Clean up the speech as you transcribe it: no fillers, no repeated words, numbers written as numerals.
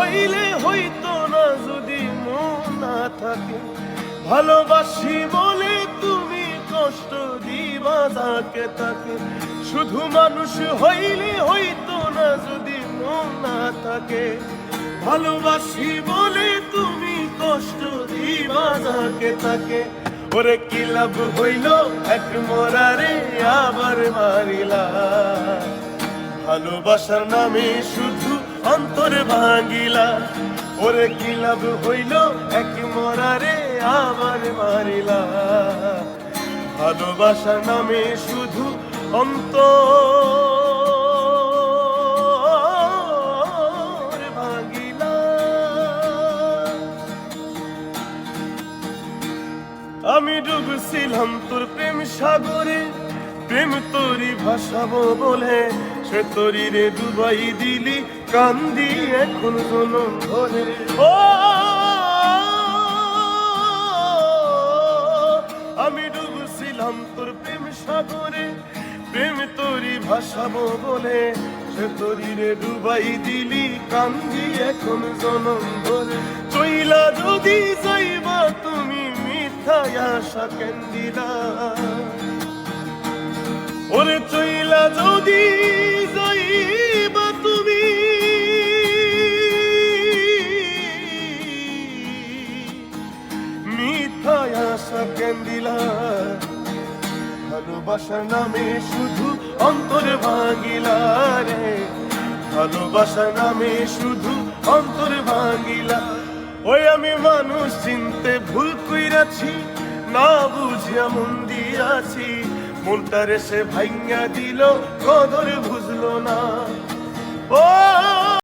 হইলে হইতো না যদি মন না থাকে। ভালোবাসি বলে তুমি কষ্ট দিবা যাকে তাকে, শুধু মানুষ হইলে হইতো না যদি মন না থাকে। ভালোবাসি বলে তুমি কষ্ট দিবা যাকে তাকে। ওরে কি লাভ হইল এক মরারে আবার মারিলা, ভালোবাসার নামে শুধু অন্তর ভাঙিলা। ওরে কি লাভ হইল এক মরারে আবার মারিলা, ভালোবাসার নামে শুধু অন্তর ভাঙিলা। আমি ডুবছিলাম তোর প্রেম সাগরে, প্রেম তোরি ভাসাবো বলে, সে তোরি রে ডুবাই দিলি কান্দি এখন জনম ধরে। ও আমি ডুবছিলাম তোর প্রেম সাগরে, প্রেম তোরি ভাসাবো বলে, সে তোরি রে ডুবাই দিলি কান্দি এখন জনম ধরে। চইলা যদি যাইবা তুমি মিথ্যায় আশা কেন দিলা, ওরে চইলা যদি যাইবা তুমি মিথ্যায় আশা কেন দিলা। ভালোবাসার নামে শুধু অন্তর ভাঙিলা রে, ভালোবাসার নামে শুধু অন্তর ভাঙিলা। ওই আমি মানুষ চিনতে ভুল কইরাছি, না বুঝিয়া মন দিয়াছি, মনটারে সে ভাঙা দিল কদর বুঝলো না। ও